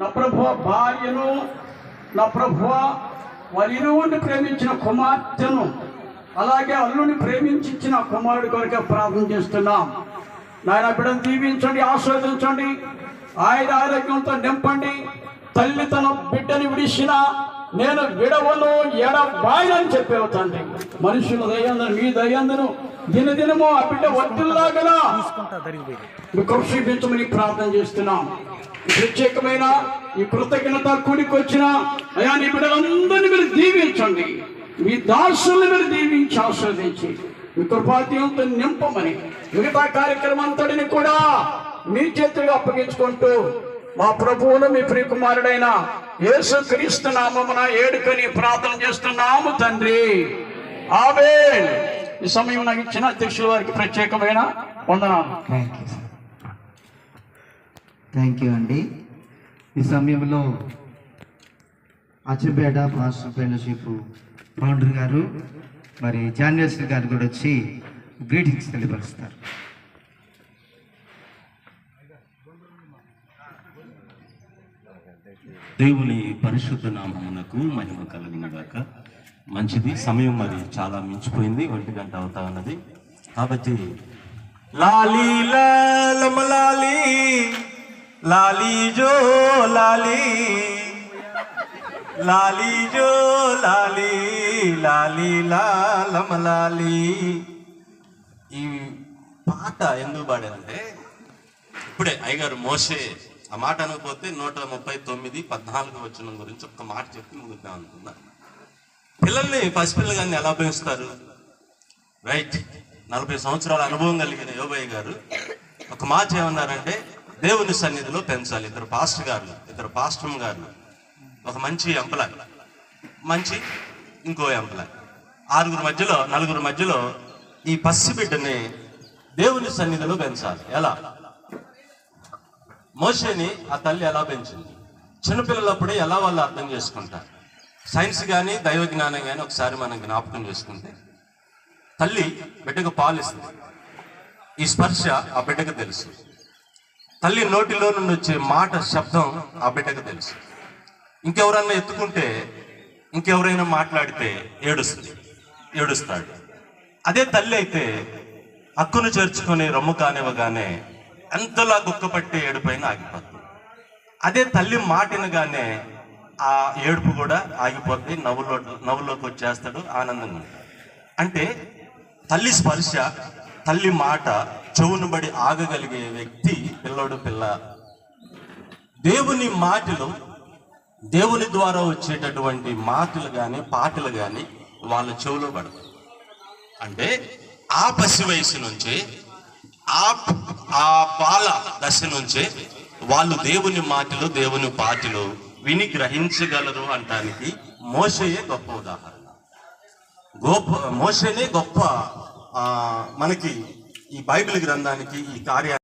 నా ప్రభువ భార్యను, నా ప్రభువ వారిరువుని ప్రేమించిన కుమార్తెను, అలాగే అల్లుని ప్రేమించిన కుమారుడి కొరకే ప్రార్థన చేస్తున్నాం. నాయన బిడ్డను దీవించండి, ఆస్వాదించండి, ఆయన ఆరోగ్యంతో నింపండి. తల్లి తన బిడ్డని విడిచిన నేను విడవను ఎడబాయనని చెప్పేవు తండ్రి. మనుషుల దయందను, మీ దయందను దినదినము ఆ బిడ్డ వర్తిల్లాగా కృషించమని ప్రార్థన చేస్తున్నాం. ప్రత్యేకమైన ఈ కృతజ్ఞత కూడికి వచ్చిన అయా నీ బిడ్డలందరినీ మీరు దీవించండి. మీ దాసుల్ని మీరు దీవించి ఆస్వాదించి మీ కృపాతీయంతో నింపమని మిగతా కార్యక్రమం అంతటిని కూడా మీ చేతులుగా అప్పగించుకుంటూ మా ప్రభువును మీ ప్రియకుమారుడైన యేసుక్రీస్తు నామమున ఏడుకొని ప్రార్థన చేస్తున్నాము తండ్రి, ఆమేన్. ఈ సమయం నాకు ఇచ్చిన అధ్యక్షుల వారికి ప్రత్యేకమైన వందనాలు. థ్యాంక్ యూ అండి. ఈ సమయంలో అచ్చంపేట పాస్టర్ ఫెలోషిప్ ఫౌండర్ గారు మరి జాన్యస్ గారు కూడా వచ్చి గ్రీటింగ్స్ తెలియపరుస్తారు. దేవుని పరిశుద్ధ నామమునకు మహిమ కలుగును గాక. మంచిది, సమయం మరి చాలా మించిపోయింది, 1 గంట అవుతా ఉన్నది. కాబట్టి లాలీ లాలీ లాలీ జో లాలీ లాలీ జో లాలీ లాలీ లాలీ. ఈ పాట ఎందుకు పాడారంటే, ఇప్పుడే అయ్యగారు మోసే ఆ మాట అనకపోతే 139:14 వచనం గురించి ఒక మాట చెప్పి ముగిద్దాం అనుకున్నా. పిల్లల్ని పసిపిల్లగాన్ని ఎలా పెంచుతారు? రైట్, 40 సంవత్సరాల అనుభవం కలిగిన యోబయ్య గారు ఒక మాట ఏమన్నారంటే, దేవుని సన్నిధిలో పెంచాలి. ఇద్దరు పాస్టర్ గారు ఒక మంచి ఎంప్లాయ్, మంచి ఇంకో ఎంప్లాయ్, 4 మధ్యలో ఈ పసిబిడ్డని దేవుని సన్నిధిలో పెంచాలి. ఎలా? మోషేని ఆ తల్లి ఎలా పెంచింది? చిన్నపిల్లలప్పుడే ఎలా వాళ్ళు అర్థం చేసుకుంటారు? సైన్స్ కానీ దైవ జ్ఞానం కానీ ఒకసారి మనం జ్ఞాపకం చేసుకుంటే, తల్లి బిడ్డకు పాలిస్తుంది. ఈ స్పర్శ ఆ బిడ్డకు తెలుసు. తల్లి నోటిలో నుండి వచ్చే మాట శబ్దం ఆ బిడ్డకు తెలుసు. ఇంకెవరన్నా ఎత్తుకుంటే, ఇంకెవరైనా మాట్లాడితే ఏడుస్తాడు. అదే తల్లి అయితే హక్కును చేర్చుకొని రొమ్ము కానివ్వగానే ఎంతలా గుక్కపట్టి ఏడుపైన ఆగిపోతుంది. అదే తల్లి మాటినగానే ఆ ఏడుపు కూడా ఆగిపోతుంది, నవ్వులోకి వచ్చేస్తాడు, ఆనందంగా ఉంటాడు. అంటే తల్లి స్పర్శ, తల్లి మాట చెవును బడి ఆగగలిగే వ్యక్తి పిల్ల. దేవుని మాటలు, దేవుని ద్వారా వచ్చేటటువంటి మాటలు కానీ పాటలు కానీ వాళ్ళ చెవులో పడతాయి. అంటే ఆ పసి వయసు నుంచే, ఆ బాల దశ నుంచే వాళ్ళు దేవుని మాటలు, దేవుని పాటలు విని గ్రహించగలరు అంటానికి మోషేయే గొప్ప ఉదాహరణ. మోషేనే గొప్ప మనకి ఈ బైబిల్ గ్రంథానికి ఈ కార్యాన్ని